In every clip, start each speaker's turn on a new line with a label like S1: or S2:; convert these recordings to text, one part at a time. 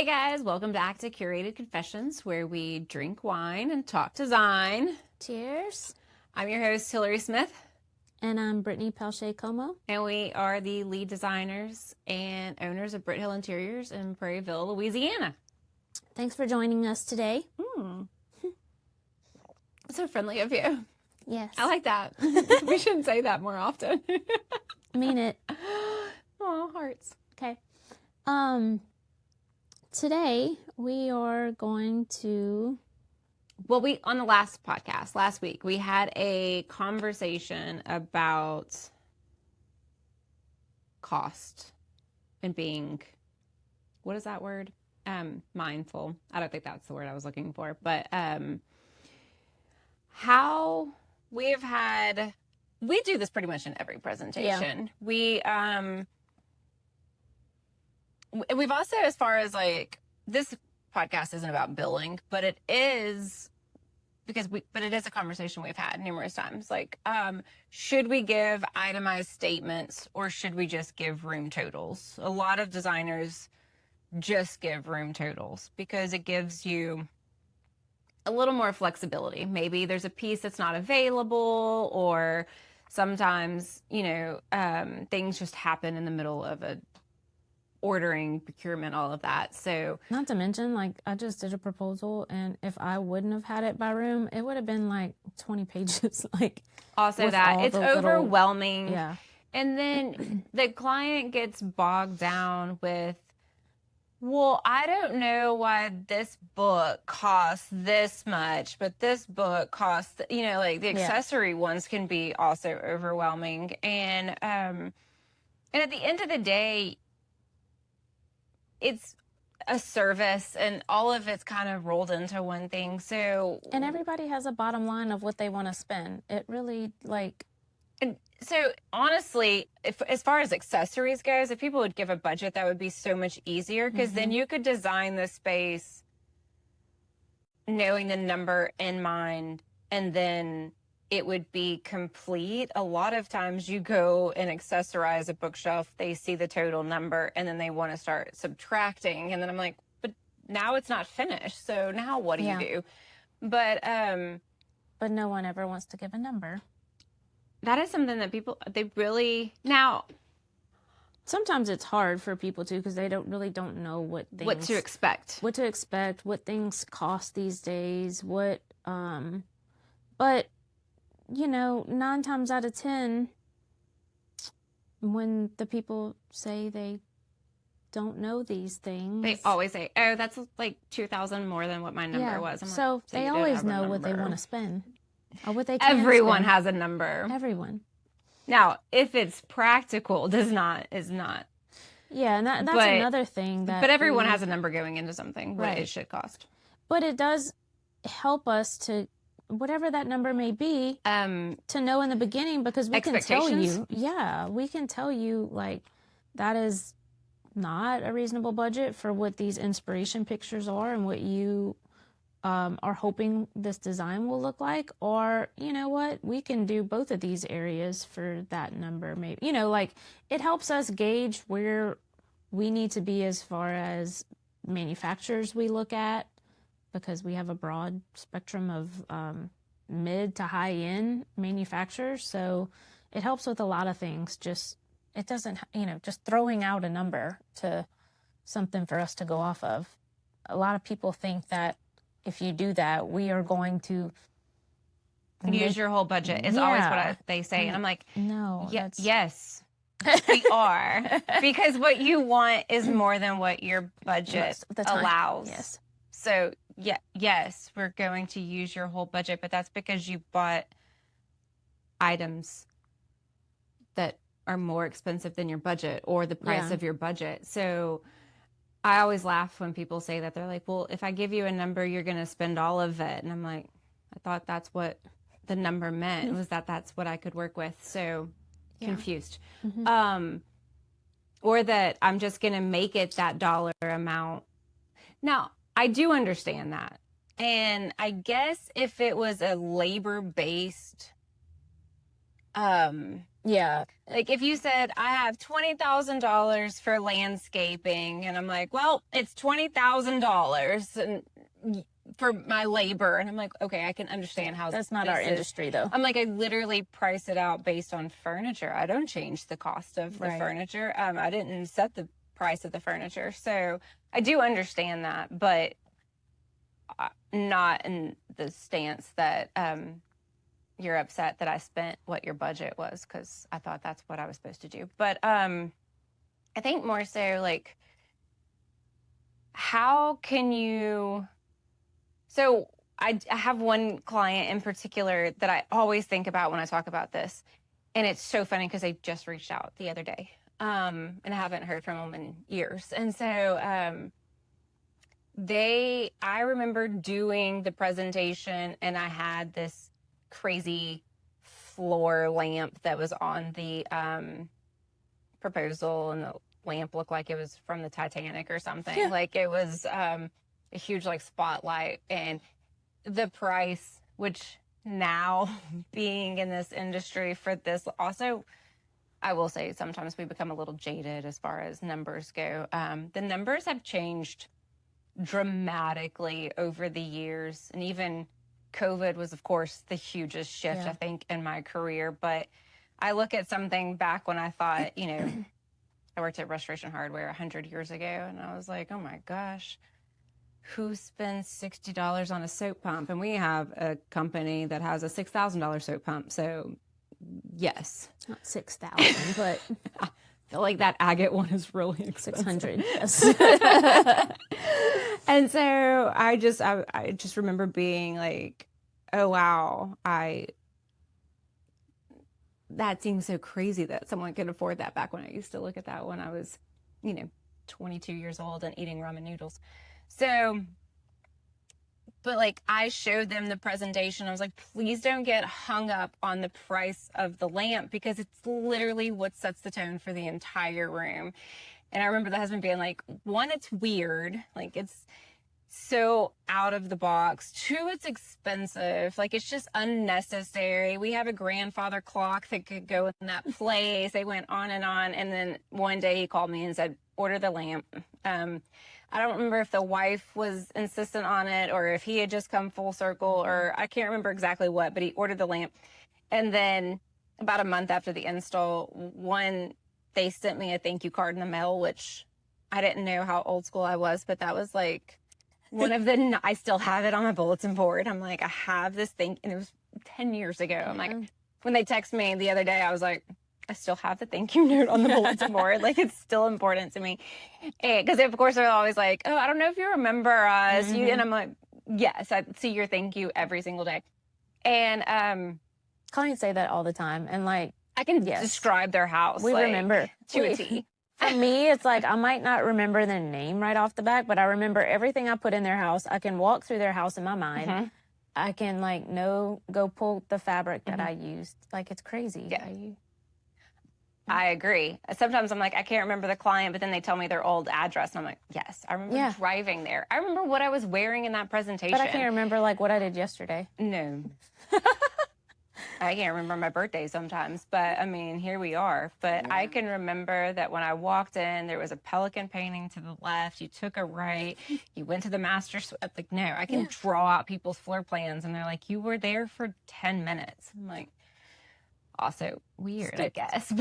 S1: Hey guys, welcome back to Curated Confessions, where we drink wine and talk design.
S2: Cheers.
S1: I'm your host, Hillary Smith.
S2: And I'm Brittany Pelche-Como.
S1: And we are the lead designers and owners of Britt Hill Interiors in Prairieville, Louisiana.
S2: Thanks for joining us today.
S1: So friendly of you.
S2: Yes.
S1: I like that. We shouldn't say that more often.
S2: Mean it.
S1: Oh, hearts.
S2: Okay. Today we are going to...
S1: Well, on the last podcast, last week, we had a conversation about cost and being, what is that word? Mindful. I don't think that's the word I was looking for, but how we do this pretty much in every presentation. Yeah. We've also, as far as like, this podcast isn't about billing, but it is but it is a conversation we've had numerous times. Like, should we give itemized statements or should we just give room totals? A lot of designers just give room totals because it gives you a little more flexibility. Maybe there's a piece that's not available, or sometimes, things just happen in the middle of ordering, procurement, all of that. So
S2: not to mention, like, I just did a proposal, and if I wouldn't have had it by room, it would have been like 20 pages. Like,
S1: also that it's overwhelming.
S2: Yeah.
S1: And then the client gets bogged down with, well, I don't know why this book costs this much, but this book costs, like the accessory ones can be also overwhelming. And at the end of the day, it's a service and all of it's kind of rolled into one thing. So,
S2: and everybody has a bottom line of what they want to spend. It really, like,
S1: and so honestly, as far as accessories goes, if people would give a budget, that would be so much easier, because then you could design the space knowing the number in mind, and then it would be complete. A lot of times you go and accessorize a bookshelf, they see the total number, and then they want to start subtracting. And then I'm like, but now it's not finished. So now what do you do? But
S2: no one ever wants to give a number.
S1: That is something that they really, now,
S2: sometimes it's hard for people too, because they don't know what
S1: to expect,
S2: what things cost these days, but 9 times out of 10, when the people say they don't know these things,
S1: they always say, oh, that's like $2,000 more than what my number was. I'm
S2: so
S1: like,
S2: they always know what they want to spend or what they can
S1: Everyone
S2: spend.
S1: has a number.
S2: Everyone.
S1: Now, if it's practical, is not.
S2: Yeah, and that's another thing.
S1: But everyone has a number going into something, what it should cost.
S2: But it does help us to, whatever that number may be, to know in the beginning, because we can tell you. Yeah, we can tell you, like, that is not a reasonable budget for what these inspiration pictures are and what you are hoping this design will look like. Or, you know what, we can do both of these areas for that number. Maybe, like, it helps us gauge where we need to be as far as manufacturers we look at, because we have a broad spectrum of mid to high end manufacturers. So it helps with a lot of things. It doesn't, just throwing out a number to something for us to go off of. A lot of people think that if you do that, we are going to
S1: use your whole budget is always what they say. And I'm like,
S2: no,
S1: yes, we are. Because what you want is more than what your budget allows.
S2: Yes.
S1: So yes, we're going to use your whole budget, but that's because you bought items that are more expensive than your budget or the price of your budget. So I always laugh when people say that. They're like, well, if I give you a number, you're going to spend all of it. And I'm like, I thought that's what the number meant, was that's what I could work with. So confused. Or that I'm just going to make it that dollar amount. Now, I do understand that. And I guess if it was a labor-based
S2: Yeah.
S1: Like if you said, I have $20,000 for landscaping, and I'm like, well, it's $20,000 and for my labor. And I'm like, okay, I can understand how
S2: that's not our industry though.
S1: I'm like, I literally price it out based on furniture. I don't change the cost of the furniture. I didn't set the price of the furniture. So I do understand that, but not in the stance that, you're upset that I spent what your budget was, because I thought that's what I was supposed to do. But I think more so like, how can you... So I have one client in particular that I always think about when I talk about this. And it's so funny because they just reached out the other day. And I haven't heard from them in years. And so I remember doing the presentation, and I had this crazy floor lamp that was on the proposal, and the lamp looked like it was from the Titanic or something. Yeah. Like it was a huge like spotlight, and the price, which now being in this industry for this also, I will say sometimes we become a little jaded as far as numbers go. The numbers have changed dramatically over the years, and even COVID was, of course, the hugest shift, I think, in my career. But I look at something back when I thought, you know, I worked at Restoration Hardware 100 years ago, and I was like, oh my gosh, who spends $60 on a soap pump? And we have a company that has a $6,000 soap pump. So yes.
S2: Not 6,000, but
S1: I feel like that agate one is really expensive.
S2: 600, yes.
S1: And so I just remember being like, oh wow, that seems so crazy that someone could afford that back when I used to look at that when I was, 22 years old and eating ramen noodles. So, but like I showed them the presentation. I was like, please don't get hung up on the price of the lamp, because it's literally what sets the tone for the entire room. And I remember the husband being like, one, it's weird. Like it's so out of the box. Two, it's expensive. Like it's just unnecessary. We have a grandfather clock that could go in that place. They went on. And then one day he called me and said, order the lamp. I don't remember if the wife was insistent on it or if he had just come full circle, or I can't remember exactly what, but he ordered the lamp. And then about a month after the install, they sent me a thank you card in the mail, which I didn't know how old school I was, but that was like one of I still have it on my bulletin board. I'm like, I have this thing, and it was 10 years ago. I'm like, when they text me the other day, I was like, I still have the thank you note on the bulletin board. Like it's still important to me. Because of course they're always like, oh, I don't know if you remember us. Mm-hmm. And I'm like, yes, I see your thank you every single day. And
S2: clients say that all the time. And like,
S1: I can describe their house.
S2: We remember
S1: to a T.
S2: For me, it's like I might not remember their name right off the back, but I remember everything I put in their house. I can walk through their house in my mind. Mm-hmm. I can like go pull the fabric that I used. Like it's crazy.
S1: Yeah. I agree. Sometimes I'm like, I can't remember the client, but then they tell me their old address, and I'm like, yes, I remember driving there. I remember what I was wearing in that presentation.
S2: But I can't remember like what I did yesterday.
S1: No. I can't remember my birthday sometimes, but I mean, here we are. But I can remember that when I walked in, there was a pelican painting to the left. You took a right. You went to the master suite. Like, no, I can draw out people's floor plans. And they're like, you were there for 10 minutes. I'm like, also weird, I guess.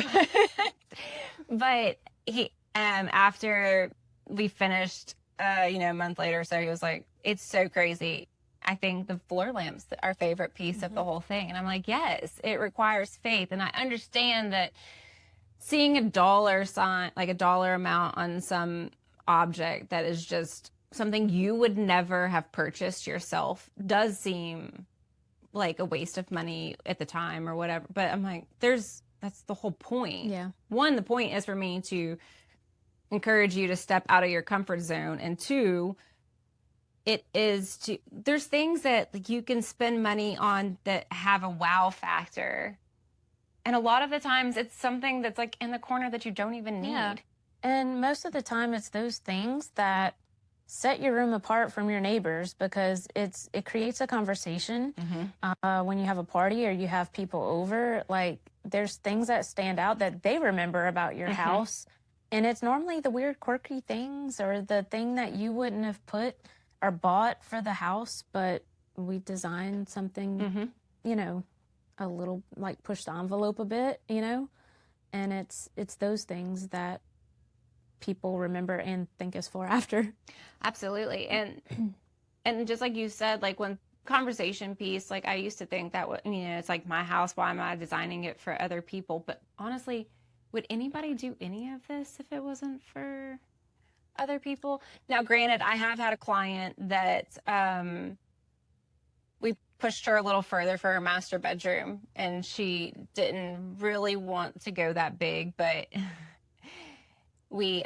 S1: But he, after we finished, a month later or so, he was like, it's so crazy. I think the floor lamp's our favorite piece of the whole thing. And I'm like, yes, it requires faith. And I understand that seeing a dollar sign, like a dollar amount on some object that is just something you would never have purchased yourself does seem like a waste of money at the time or whatever. But I'm like, that's the whole point.
S2: Yeah.
S1: One, the point is for me to encourage you to step out of your comfort zone. And two, there's things that like you can spend money on that have a wow factor. And a lot of the times it's something that's like in the corner that you don't even need. Yeah.
S2: And most of the time it's those things that set your room apart from your neighbors, because it creates a conversation. When you have a party or you have people over, like, there's things that stand out that they remember about your house. And it's normally the weird, quirky things or the thing that you wouldn't have put or bought for the house, but we designed something, you know, a little, like, push the envelope a bit, you know? And it's those things that people remember and think us for after.
S1: Absolutely. And just like you said, like, when conversation piece, like, I used to think that, it's like my house, why am I designing it for other people? But honestly, would anybody do any of this if it wasn't for other people? Now, granted, I have had a client that we pushed her a little further for her master bedroom, and she didn't really want to go that big, but we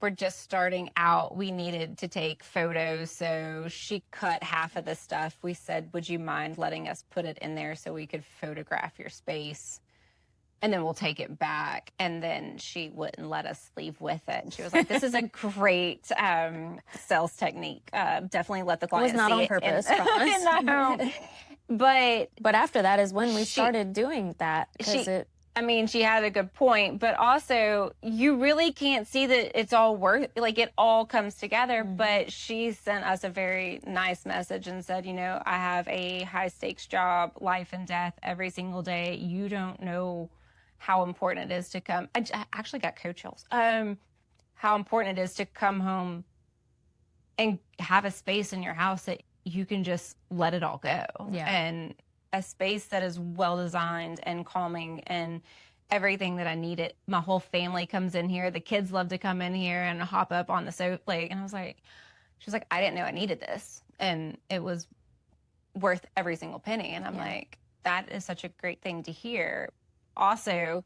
S1: were just starting out. We needed to take photos, so she cut half of the stuff. We said, would you mind letting us put it in there so we could photograph your space? And then we'll take it back. And then she wouldn't let us leave with it. And she was like, this is a great sales technique. Definitely let the client see it.
S2: It was not on purpose, promise.
S1: But
S2: after that is when we started doing that.
S1: She had a good point, but also you really can't see that it's all like, it all comes together. But she sent us a very nice message and said, I have a high stakes job, life and death every single day. You don't know how important it is to come. I actually got cold chills. How important it is to come home and have a space in your house that you can just let it all go.
S2: Yeah.
S1: And a space that is well designed and calming and everything that I needed. My whole family comes in here. The kids love to come in here and hop up on the sofa. And she was like, I didn't know I needed this. And it was worth every single penny. And I'm like, that is such a great thing to hear. Also,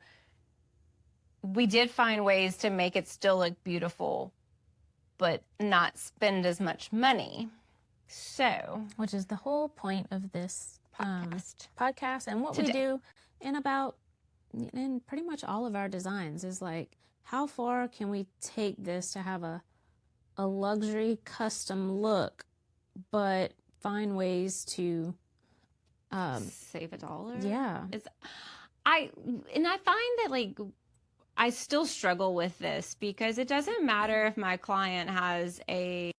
S1: we did find ways to make it still look beautiful, but not spend as much money. So,
S2: which is the whole point of this podcast and what
S1: today.
S2: We do in pretty much all of our designs is like, how far can we take this to have a luxury custom look, but find ways to
S1: save a dollar?
S2: Yeah.
S1: I find that, like, I still struggle with this because it doesn't matter if my client has a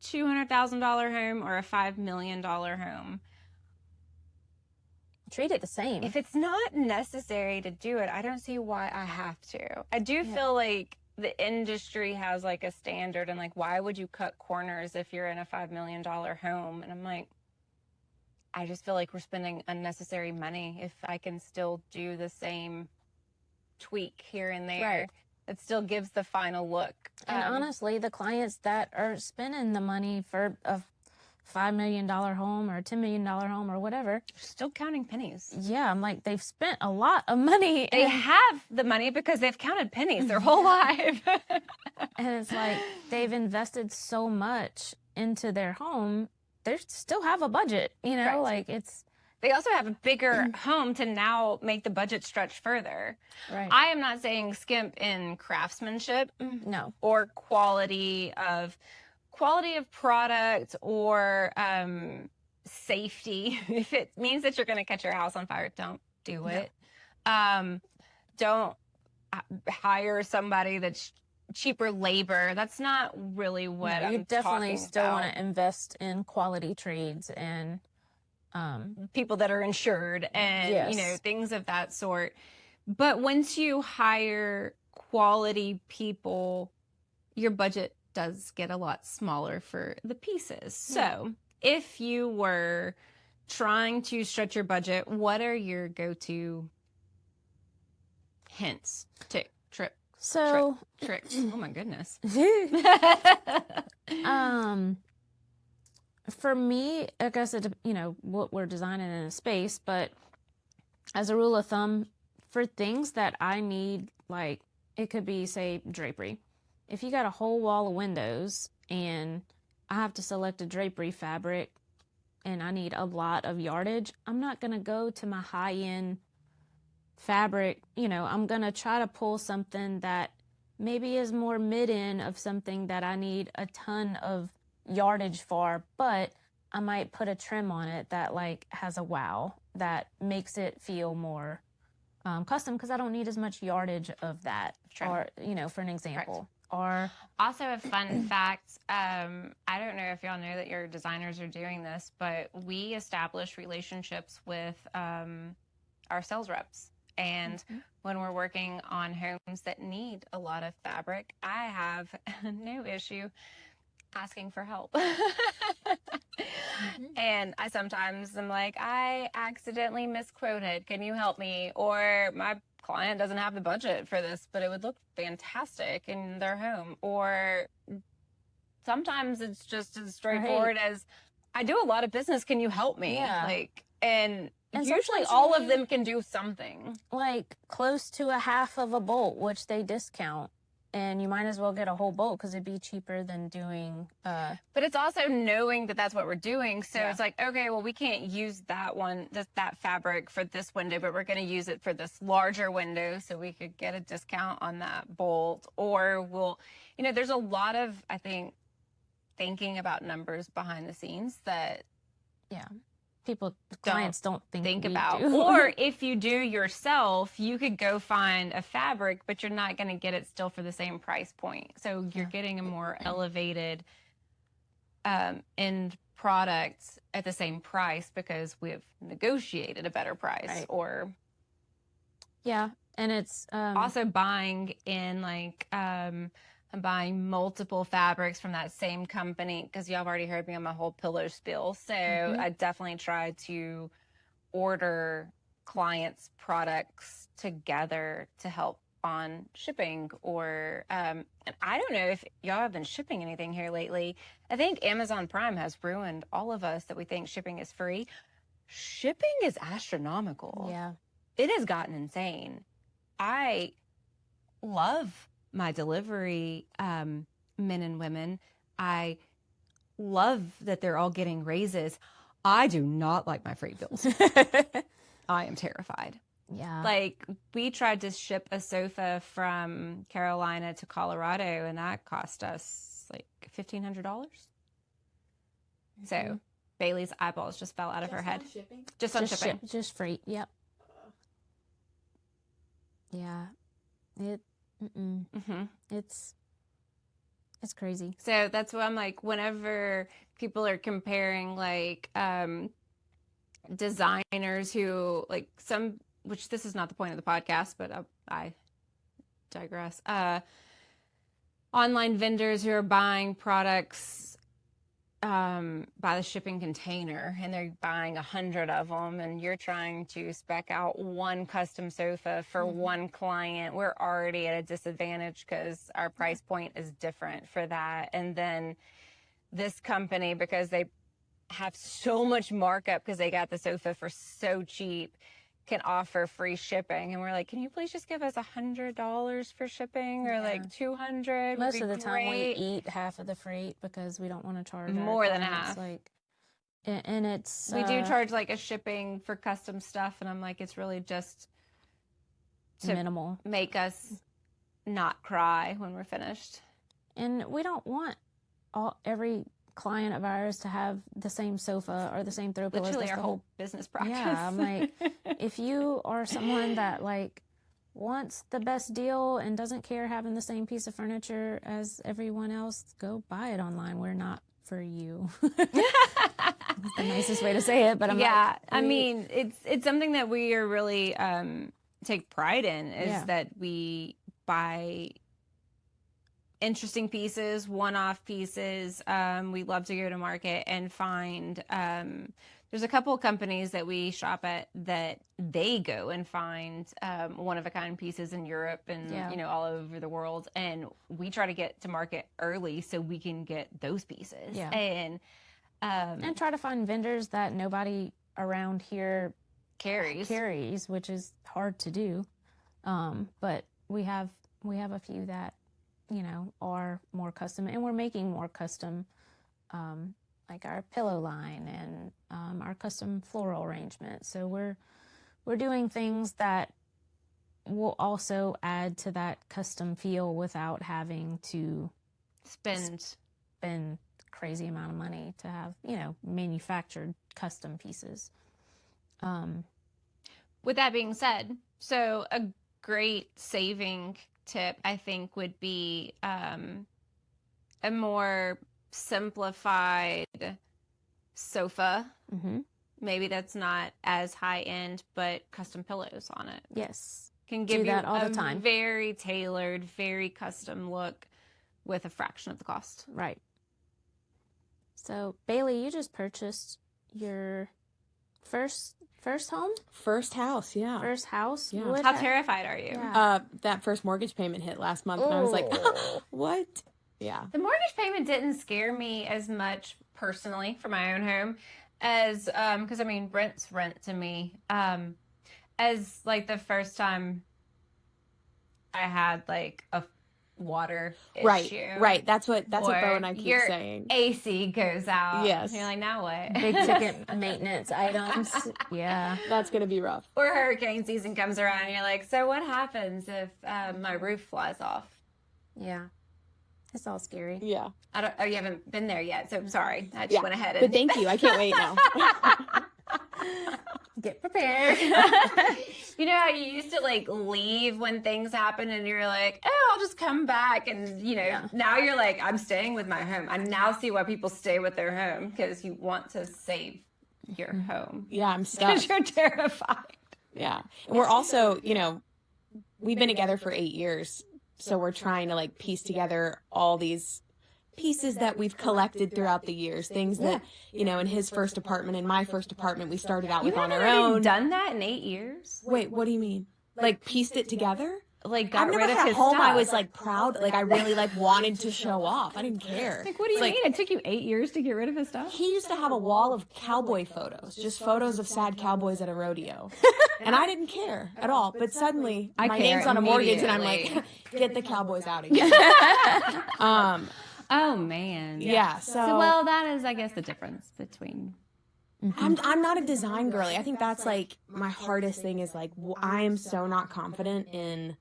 S1: $200,000 home or a $5 million home.
S2: Treat it the same.
S1: If it's not necessary to do it, I don't see why I have to. I do feel like the industry has, like, a standard, and, like, why would you cut corners if you're in a $5 million home? And I'm like, I just feel like we're spending unnecessary money if I can still do the same tweak here and there.
S2: Right.
S1: It still gives the final look.
S2: And honestly, the clients that are spending the money for a $5 million home or a $10 million home or whatever,
S1: still counting pennies.
S2: Yeah, I'm like, they've spent a lot of money.
S1: They have the money because they've counted pennies their whole life.
S2: And it's like, they've invested so much into their home. They still have a budget,
S1: Right.
S2: Like, it's...
S1: They also have a bigger home to now make the budget stretch further.
S2: Right.
S1: I am not saying skimp in craftsmanship.
S2: No.
S1: Or quality of product or safety. If it means that you're going to catch your house on fire, don't do it. Don't hire somebody that's cheaper labor. That's not really what I'm
S2: you definitely
S1: talking
S2: still
S1: about.
S2: want to invest in quality trades and
S1: people that are insured and things of that sort. But once you hire quality people, your budget does get a lot smaller for the pieces. So if you were trying to stretch your budget, what are your go-to hints, tricks? Oh my goodness.
S2: For me, I guess what we're designing in a space, but as a rule of thumb, for things that I need, like, it could be, say, drapery. If you got a whole wall of windows and I have to select a drapery fabric and I need a lot of yardage, I'm not going to go to my high-end fabric. I'm going to try to pull something that maybe is more mid-end of something that I need a ton of yardage for, but I might put a trim on it that like has a wow that makes it feel more custom because I don't need as much yardage of that trim. Or, you know, for an example. Or
S1: also a fun fact, I don't know if y'all know that your designers are doing this, but we establish relationships with our sales reps. And when we're working on homes that need a lot of fabric, I have no issue asking for help. And I sometimes am like, I accidentally misquoted. Can you help me? Or my client doesn't have the budget for this, but it would look fantastic in their home. Or sometimes it's just as straightforward as, I do a lot of business. Can you help me?
S2: Yeah.
S1: Like, and usually all of them can do something.
S2: Like close to a half of a bolt, which they discount. And you might as well get a whole bolt because it'd be cheaper than doing...
S1: But it's also knowing that that's what we're doing. So it's like, okay, well, we can't use that one, that fabric for this window, but we're going to use it for this larger window so we could get a discount on that bolt. Or we'll, you know, there's a lot of, I think, thinking about numbers behind the scenes that...
S2: clients don't think
S1: about.
S2: Do.
S1: Or if you do yourself, you could go find a fabric, but you're not going to get it still for the same price point. So you're getting a more elevated end product at the same price because we've negotiated a better price.
S2: Right.
S1: Or
S2: and it's
S1: also buying in like I'm buying multiple fabrics from that same company because y'all have already heard me on my whole pillow spill. So I definitely try to order clients' products together to help on shipping. Or, and I don't know if y'all have been shipping anything here lately. I think Amazon Prime has ruined all of us that we think shipping is free. Shipping is astronomical.
S2: Yeah.
S1: It has gotten insane. I love my delivery men and women. I love that they're all getting raises. I do not like my freight bills. I am terrified.
S2: Yeah.
S1: Like, we tried to ship a sofa from Carolina to Colorado, and that cost us like $1,500. So Bailey's eyeballs just fell out of her head. Just on shipping.
S2: Just freight. Yep. Yeah. It's crazy.
S1: So that's what I'm like, whenever people are comparing like designers who like some, which this is not the point of the podcast, but I digress. Online vendors who are buying products by the shipping container, and they're buying 100 of them, and you're trying to spec out one custom sofa for one client. We're already at a disadvantage because our price point is different for that. And then this company, because they have so much markup because they got the sofa for so cheap, can offer free shipping. And we're like, can you please just give us $100 for shipping, or like $200?
S2: Most of the time we eat half of the freight because we don't want to charge
S1: more than half.
S2: Like, and it's
S1: we do charge like a shipping for custom stuff, and I'm like, it's really just to
S2: minimal,
S1: make us not cry when we're finished.
S2: And we don't want every client of ours to have the same sofa or the same throw pillows.
S1: Literally our whole business practice.
S2: Yeah, I'm like, if you are someone that like wants the best deal and doesn't care having the same piece of furniture as everyone else, go buy it online. We're not for you. That's the nicest way to say it, but I'm like,
S1: I mean, it's something that we are really take pride in, is that we buy interesting pieces, one-off pieces. We love to go to market and find, there's a couple of companies that we shop at that they go and find one-of-a-kind pieces in Europe and, you know, all over the world. And we try to get to market early so we can get those pieces.
S2: Yeah.
S1: And
S2: try to find vendors that nobody around here
S1: carries,
S2: which is hard to do. But we have a few that, you know, are more custom, and we're making more custom, like our pillow line and our custom floral arrangement. So we're doing things that will also add to that custom feel without having to spend crazy amount of money to have, manufactured custom pieces.
S1: With that being said, so a great saving tip, I think, would be a more simplified sofa.
S2: Mm-hmm.
S1: Maybe that's not as high end, but custom pillows on it.
S2: Yes.
S1: Can give
S2: Do that
S1: you
S2: all
S1: a
S2: the time.
S1: very tailored, very custom look with a fraction of the cost.
S2: Right. So, Bailey, you just purchased your first home?
S3: First house, yeah.
S2: First house?
S3: Yeah.
S1: How terrified are you?
S2: Yeah.
S3: That first mortgage payment hit last month, and I was like, what? Yeah.
S1: The mortgage payment didn't scare me as much personally for my own home as, because I mean, rent's rent to me, as like the first time I had like a water issue.
S3: Right. That's what Bo and I keep
S1: your
S3: saying.
S1: AC goes out.
S3: Yes.
S1: And you're like, now what?
S2: Big ticket maintenance items. Yeah.
S3: That's going to be rough.
S1: Or hurricane season comes around and you're like, so what happens if my roof flies off?
S2: Yeah. It's all scary.
S3: Yeah.
S1: You haven't been there yet, so I'm sorry. I just went ahead and...
S3: But thank you. I can't wait now.
S1: Get prepared. You know how you used to like leave when things happen and you're like, oh, I'll just come back. And now you're like, I'm staying with my home. I now see why people stay with their home, because you want to save your home.
S3: Yeah, I'm stuck.
S1: Because you're terrified.
S3: Yeah. And we're also, we've been together for 8 years. So we're trying to like piece together all these pieces that we've collected throughout the years. Things that, in his first apartment, in my first apartment, we started out with on our own.
S1: Done that in 8 years?
S3: Wait, what do you mean? Like pieced it together?
S1: Like got rid of his
S3: I've never had a home
S1: stuff.
S3: I was like proud, like I really like wanted to show off. I didn't care.
S1: Like, what do you mean? It took you 8 years to get rid of his stuff?
S3: He used to have a wall of cowboy photos, just photos of sad cowboys at a rodeo. And I didn't care at all. But suddenly, my name's on a mortgage and I'm like, get the cowboys out of here.
S1: Oh, man.
S3: Yeah. So
S1: well, that is, I guess, the difference between...
S3: I'm not a design girly. I think that's like my hardest thing is like, I am so not confident in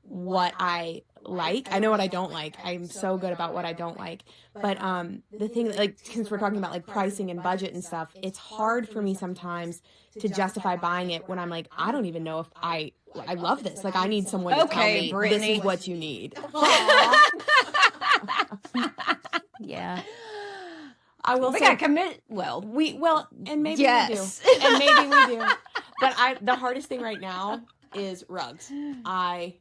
S3: what I like. I know what I don't like. I'm so good about what I don't like. But the thing, like, since we're talking about like pricing and budget and stuff, it's hard for me sometimes to justify buying it when I'm like, I don't even know if I love this. Like, I need someone to tell me
S1: Brittany.
S3: This is what you need.
S2: Yeah.
S3: I will
S1: we
S3: say,
S1: gotta commit.
S3: And maybe
S1: yes.
S3: we do. And maybe we do. But the hardest thing right now is rugs. I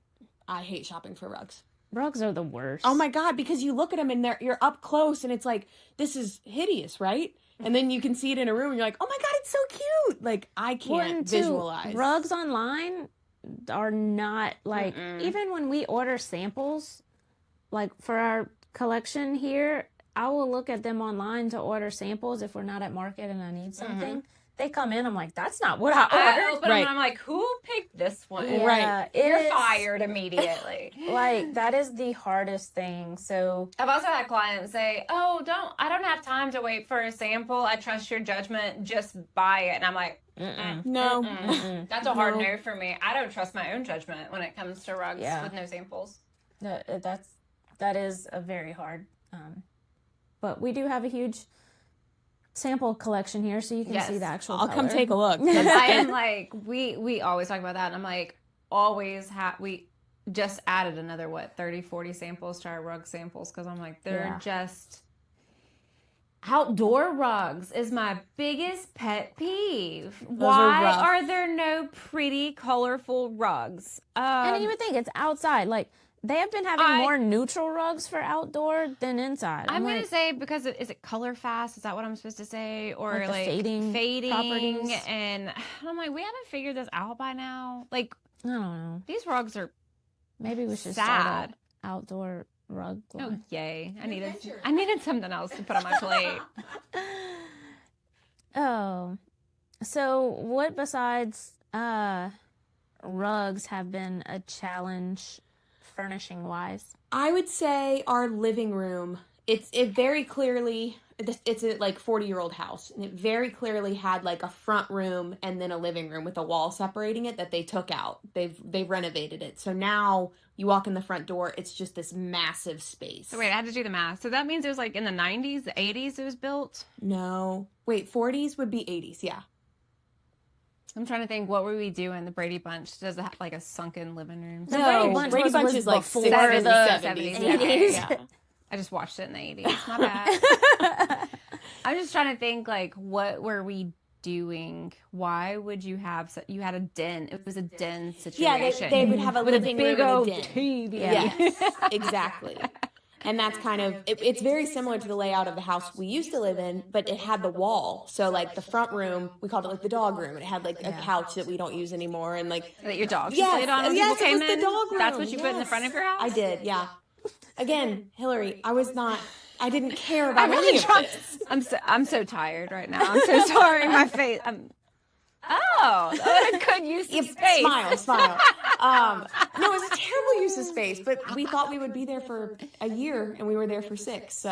S3: hate shopping for rugs.
S2: Rugs are the worst.
S3: Oh my God, because you look at them and you're up close and it's like, this is hideous, right? And then you can see it in a room and you're like, oh my God, it's so cute. Like, I can't visualize.
S2: Rugs online are not like, even when we order samples, like for our collection here, I will look at them online to order samples if we're not at market and I need something. They come in, I'm like, that's not what I ordered.
S1: I open them and I'm like, who picked this one?
S2: Yeah,
S3: right.
S1: You're fired immediately.
S2: Like, that is the hardest thing. So
S1: I've also had clients say, oh, I don't have time to wait for a sample. I trust your judgment. Just buy it. And I'm like,
S3: no.
S1: That's a hard no for me. I don't trust my own judgment when it comes to rugs with no samples.
S2: That is a very hard. But we do have a huge sample collection here, so you can see the actual
S3: I'll
S2: color.
S3: come take a look.
S1: I am like, we always talk about that, and I'm like, we just added another 30, 40 samples to our rug samples, because I'm like, they're just outdoor rugs is my biggest pet peeve. Why are there no pretty, colorful rugs?
S2: And you would think it's outside, like. They have been having more neutral rugs for outdoor than inside.
S1: I'm going to say because is it color fast? Is that what I'm supposed to say? Or like
S2: fading properties?
S1: And I'm like, we haven't figured this out by now. Like,
S2: I don't know.
S1: These rugs are
S2: maybe we should start an outdoor rug line.
S1: Oh, yay. I needed something else to put on my plate.
S2: Oh. So what besides rugs have been a challenge furnishing wise?
S3: I would say our living room. It very clearly it's a like 40-year-old house, and it very clearly had like a front room and then a living room with a wall separating it that they took out. They've renovated it. So now you walk in the front door, it's just this massive space.
S1: So wait, I had to do the math. So that means it was like in the 90s, the 80s it was built?
S3: No. Wait, 40s would be 80s, yeah.
S1: I'm trying to think, what were we doing? The Brady Bunch does it have like a sunken living room?
S3: No, Brady Bunch is like 60s, 70s,
S1: 80s.
S3: Yeah.
S1: I just watched it in the 80s. My bad. I'm just trying to think, like, what were we doing? Why would you have... you had a den. It was a den situation.
S3: Yeah, they would have a
S1: with
S3: living
S1: a big
S3: room
S1: old
S3: and a den.
S1: TV.
S3: Yes, exactly. And that's kind of, it's very similar to the layout of the house we used to live in, but it had the wall. So like the front room, we called it like the dog room. And it had like a couch that we don't use anymore. And like...
S1: That your dog
S3: Yes,
S1: played on when
S3: yes,
S1: people came
S3: it was
S1: in?
S3: the dog room.
S1: That's what you put in the front of your house?
S3: I did, yeah. Again, Hillary, I didn't care about
S1: I'm really
S3: any of
S1: trying.
S3: this.
S1: I'm so tired right now. I'm so sorry. My face. What a good use of space.
S3: Smile. No, it was a terrible use of space, but we thought we would be there for a year, and we were there for 6. So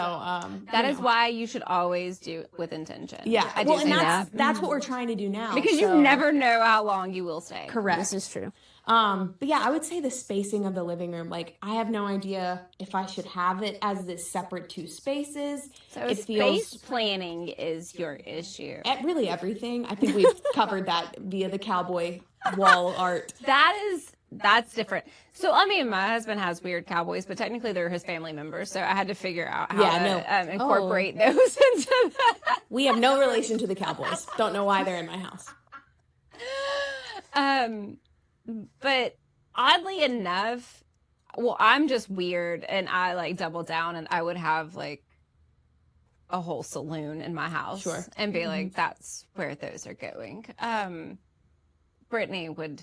S1: that is why you should always do it with intention.
S3: Yeah,
S1: I do
S3: well, and
S1: say
S3: that's what we're trying to do now.
S1: because you never know how long you will stay.
S3: Correct.
S2: This is true.
S3: But yeah, I would say the spacing of the living room. Like, I have no idea if I should have it as this separate 2 spaces.
S1: So
S3: it
S1: space planning is your issue.
S3: Really everything. I think we've covered that via the cowboy wall art.
S1: That's different. So, I mean, my husband has weird cowboys, but technically they're his family members. So I had to figure out how to incorporate those into that.
S3: We have no relation to the Cowboys. Don't know why they're in my house.
S1: But oddly enough, well, I'm just weird, and I like double down, and I would have like a whole saloon in my house,
S3: Sure,
S1: and be like, that's where those are going. Brittany, what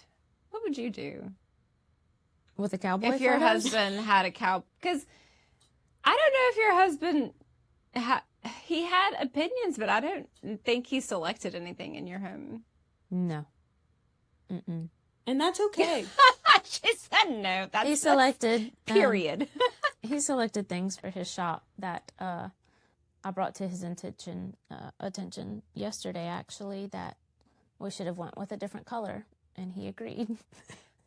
S1: would you do
S2: With a cowboy
S1: if your
S2: photos?
S1: husband had a cow? Because I don't know if your husband he had opinions, but I don't think he selected anything in your home.
S2: No. Mm-mm.
S3: And that's okay.
S1: She said no.
S2: He selected
S1: period.
S2: He selected things for his shop that I brought to his attention yesterday, actually, that we should have went with a different color, and he agreed.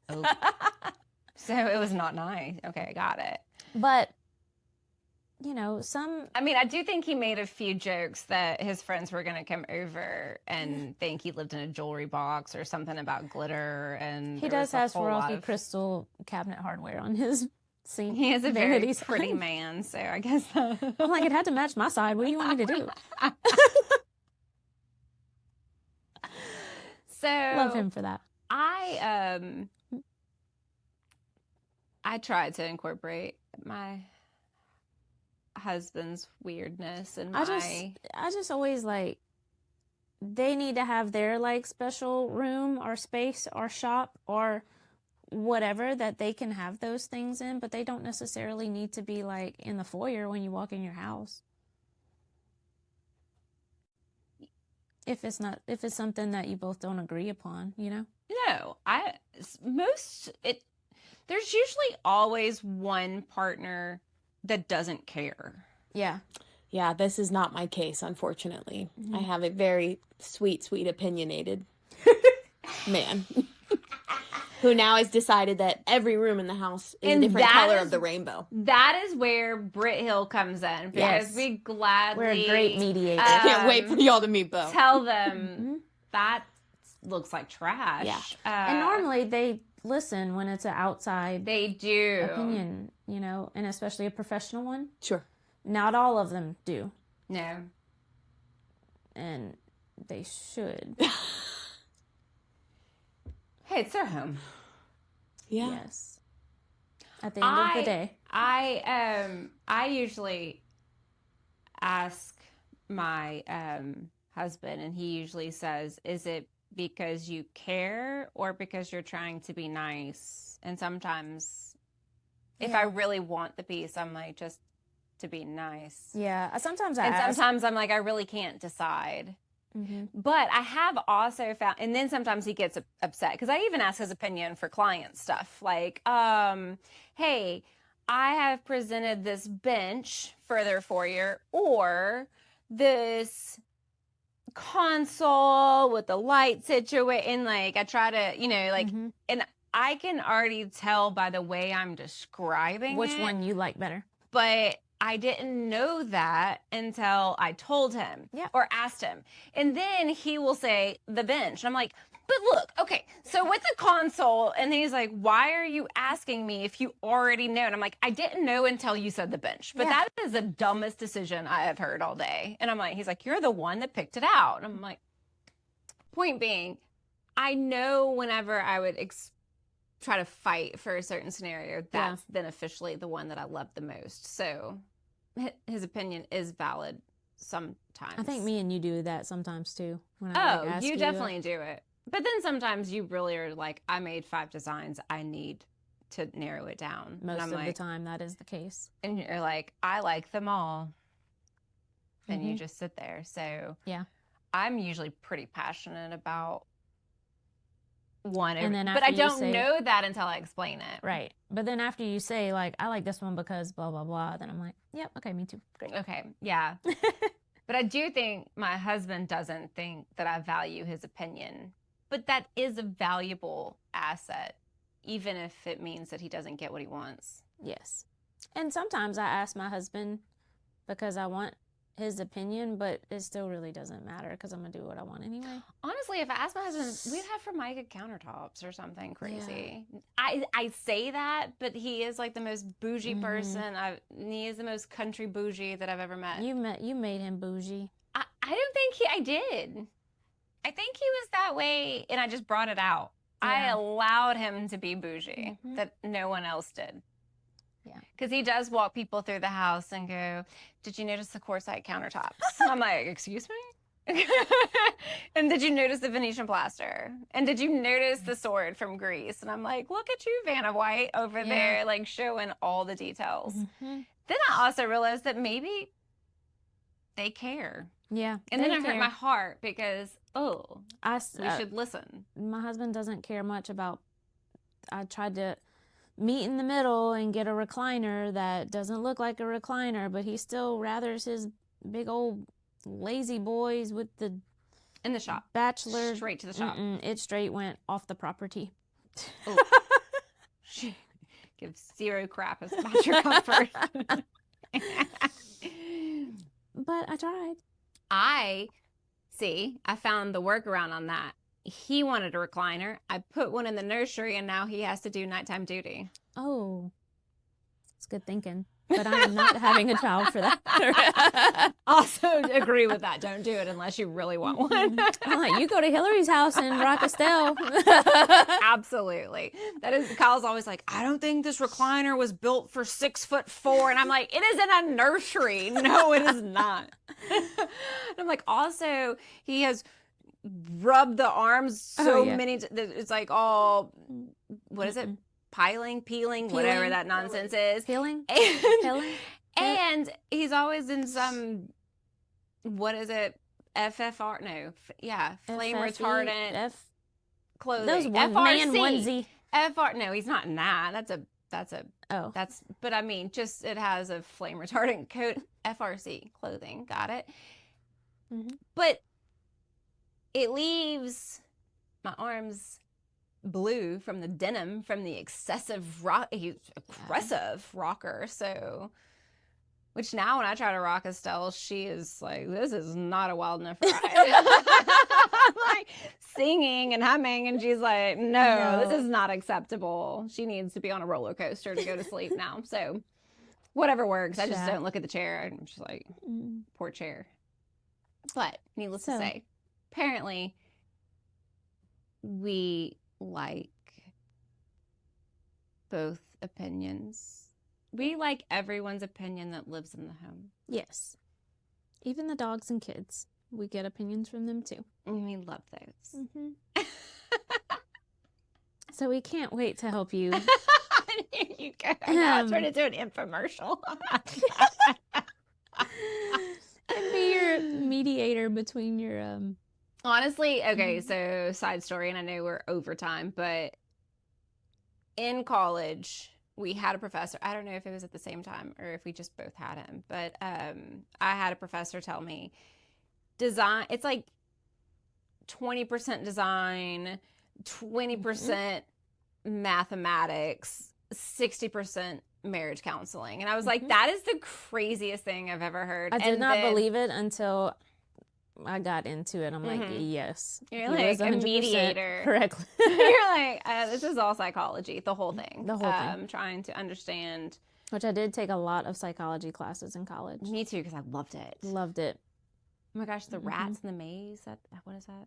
S1: Oh. So it was not nice. Okay, got it.
S2: But
S1: I mean, I do think he made a few jokes that his friends were going to come over and think he lived in a jewelry box or something about glitter. And
S2: he does have Swarovski crystal cabinet hardware on his sink.
S1: He is a very pretty man, so I guess.
S2: I'm like, it had to match my side. What do you want me to do?
S1: So
S2: love him for that.
S1: I tried to incorporate my husband's weirdness and
S2: I just always like, they need to have their like special room or space or shop or whatever that they can have those things in, but they don't necessarily need to be like in the foyer when you walk in your house. If it's something that you both don't agree upon,
S1: No, there's usually always one partner that doesn't care.
S2: Yeah.
S3: Yeah, this is not my case, unfortunately. Mm-hmm. I have a very sweet, opinionated man who now has decided that every room in the house is a different color of the rainbow.
S1: That is where Britt Hill comes in, because we gladly...
S2: We're a great mediator.
S3: I can't wait for y'all to meet Bo.
S1: Tell them that looks like trash.
S2: Yeah. And normally they listen when it's an outside
S1: they do
S2: opinion, and especially a professional one.
S3: Sure.
S2: Not all of them do.
S1: No.
S2: And they should.
S1: Hey, it's their home.
S3: Yeah.
S2: Yes. At the end of the day.
S1: I usually ask my husband, and he usually says, is it because you care or because you're trying to be nice? And sometimes if I really want the piece, I'm like, just to be nice.
S2: Yeah. Sometimes
S1: I'm like, I really can't decide. Mm-hmm. But I have also found, and then sometimes he gets upset because I even ask his opinion for client stuff. Like, hey, I have presented this bench further for you, or this console with the light situation. And like, I try to, you know, like, and I can already tell by the way I'm describing
S2: which one you like better.
S1: But I didn't know that until I told him or asked him. And then he will say the bench. And I'm like, but look, okay, so with the console, and then he's like, why are you asking me if you already know? And I'm like, I didn't know until you said the bench. But that is the dumbest decision I have heard all day. And I'm like, he's like, you're the one that picked it out. And I'm like, point being, I know whenever I would try to fight for a certain scenario, that's then officially the one that I love the most. So his opinion is valid sometimes.
S2: I think me and you do that sometimes too. When
S1: I ask you definitely do it. But then sometimes you really are like, I made 5 designs. I need to narrow it down.
S2: Most of the time that is the case.
S1: And you're like, I like them all. And you just sit there. So I'm usually pretty passionate about one. But I don't know that until I explain it.
S2: Right. But then after you say, like, I like this one because blah, blah, blah, then I'm like, yep, okay, me too. Great.
S1: Okay, yeah. But I do think my husband doesn't think that I value his opinion. But that is a valuable asset, even if it means that he doesn't get what he wants.
S2: Yes. And sometimes I ask my husband because I want his opinion, but it still really doesn't matter because I'm going to do what I want anyway.
S1: Honestly, if I asked my husband, we'd have Formica countertops or something crazy. Yeah. I say that, but he is like the most bougie person. He is the most country bougie that I've ever met.
S2: You made him bougie.
S1: I don't think I did. I think he was that way, and I just brought it out. Yeah. I allowed him to be bougie, that no one else did. Yeah. Because he does walk people through the house and go, did you notice the quartzite countertops? I'm like, excuse me? And did you notice the Venetian plaster? And did you notice the sword from Greece? And I'm like, look at you, Vanna White, over there, like showing all the details. Then I also realized that maybe they care.
S2: Yeah.
S1: And then it hurt my heart because, we should listen.
S2: My husband doesn't care much about, I tried to meet in the middle and get a recliner that doesn't look like a recliner, but he still rathers his big old lazy boys with the...
S1: In the shop.
S2: Bachelor.
S1: Straight to the shop.
S2: It straight went off the property.
S1: She gives zero crap about your comfort.
S2: But I tried.
S1: I found the workaround on that. He wanted a recliner. I put one in the nursery, and now he has to do nighttime duty.
S2: Oh, it's good thinking. But I am not having a child for that.
S1: Also agree with that. Don't do it unless you really want one.
S2: I'm like, you go to Hillary's house in Rockestell.
S1: Absolutely. That is, Kyle's always like, I don't think this recliner was built for 6'4", and I'm like, it is in a nursery. No, it is not. And I'm like, also, he has rubbed the arms so many. It's like all, what is it? Peeling, whatever that nonsense is.
S2: Peeling?
S1: And he's always in some, what is it? FFR? No. Flame retardant clothing.
S2: Those man onesie.
S1: No, he's not in that. But I mean, just it has a flame retardant coat. FRC clothing. Got it. But it leaves my arms blue from the denim, from the excessive aggressive rocker. So, which now when I try to rock Estelle, she is like, this is not a wild enough ride. I'm like singing and humming, and she's like, no, this is not acceptable. She needs to be on a roller coaster to go to sleep now. So whatever works. I just don't look at the chair. I'm just like, poor chair. But needless to say, apparently we like both opinions. We like everyone's opinion that lives in the home.
S2: Yes. Even the dogs and kids. We get opinions from them too.
S1: And we love those.
S2: So we can't wait to help you.
S1: Here you go. Now I turned into an infomercial.
S2: And be your mediator between your
S1: Honestly, okay, so side story, and I know we're over time, but in college, we had a professor, I don't know if it was at the same time or if we just both had him, but I had a professor tell me design, it's like 20% design, 20% mathematics, 60% marriage counseling. And I was like, that is the craziest thing I've ever heard.
S2: I did not believe it until I got into it. I'm like, yes.
S1: You're like a mediator.
S2: Correctly.
S1: You're like, this is all psychology, the whole thing.
S2: The whole thing.
S1: Trying to understand.
S2: Which I did take a lot of psychology classes in college.
S1: Me too, because I loved it.
S2: Loved it.
S1: Oh my gosh, the rats in the maze. What is that?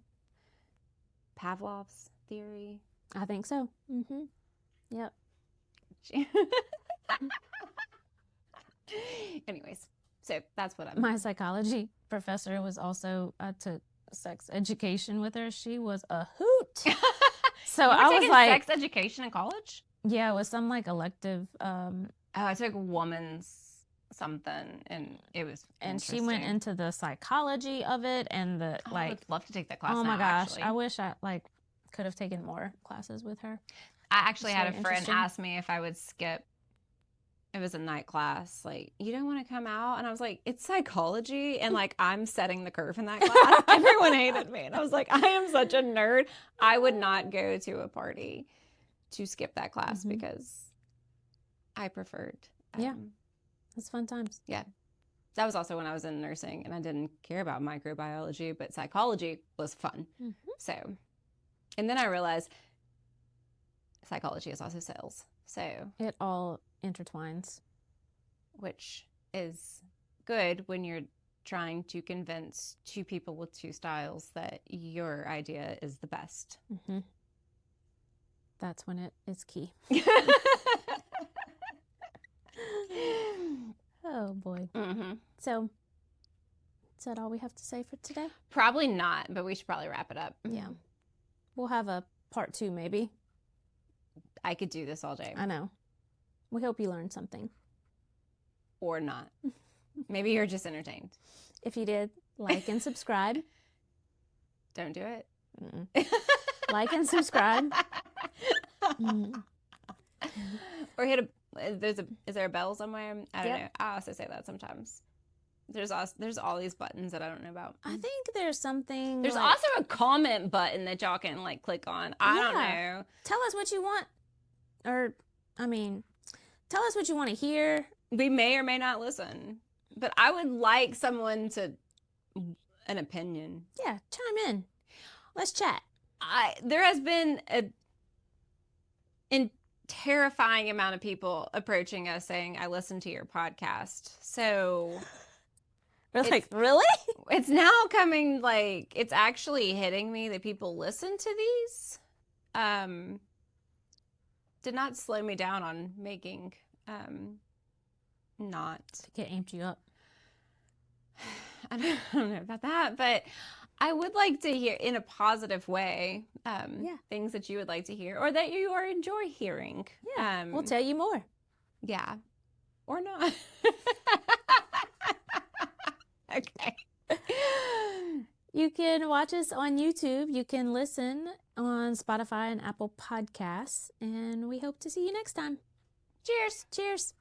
S1: Pavlov's theory?
S2: I think so. Yep.
S1: Anyways, so that's what I'm.
S2: My psychology professor was also, I took sex education with her. She was a hoot. So
S1: You were
S2: I was
S1: taking
S2: like,
S1: sex education in college?
S2: yeah, it was some like elective.
S1: I took woman's something, and it was.
S2: And she went into the psychology of it and the
S1: I would love to take that class.
S2: Oh my
S1: now,
S2: gosh,
S1: actually.
S2: I wish I could have taken more classes with her.
S1: I actually had
S2: very
S1: a friend
S2: interesting.
S1: ask me if I would skip. It was a night class. Like, you don't want to come out? And I was like, it's psychology. And like, I'm setting the curve in that class. Everyone hated me. And I was like, I am such a nerd. I would not go to a party to skip that class because I preferred.
S2: Yeah. It's fun times.
S1: Yeah. That was also when I was in nursing and I didn't care about microbiology, but psychology was fun. So, and then I realized psychology is also sales. So
S2: it all intertwines,
S1: which is good when you're trying to convince two people with two styles that your idea is the best.
S2: That's when it is key. Oh boy. So, is that all we have to say for today?
S1: Probably not, but we should probably wrap it up.
S2: Yeah. We'll have a part 2 maybe.
S1: I could do this all day.
S2: I know. We hope you learned something.
S1: Or not. Maybe you're just entertained.
S2: If you did, like and subscribe.
S1: Don't do it.
S2: Like and subscribe.
S1: Or hit is there a bell somewhere? I don't know. I also say that sometimes. There's all these buttons that I don't know about.
S2: I think there's something.
S1: There's also a comment button that y'all can like click on. I don't know.
S2: Tell us what you want, or tell us what you want to hear.
S1: We may or may not listen, but I would like someone to an opinion.
S2: Yeah, chime in. Let's chat.
S1: There has been a terrifying amount of people approaching us saying, I listened to your podcast. So
S2: we're like, really?
S1: It's now coming, like, it's actually hitting me that people listen to these. Did not slow me down on making, not.
S2: Get amped you up.
S1: I don't know about that, but I would like to hear in a positive way things that you would like to hear or that you or enjoy hearing.
S2: Yeah, we'll tell you more.
S1: Yeah, or not. Okay.
S2: You can watch us on YouTube. You can listen on Spotify and Apple Podcasts. And we hope to see you next time.
S1: Cheers.
S2: Cheers.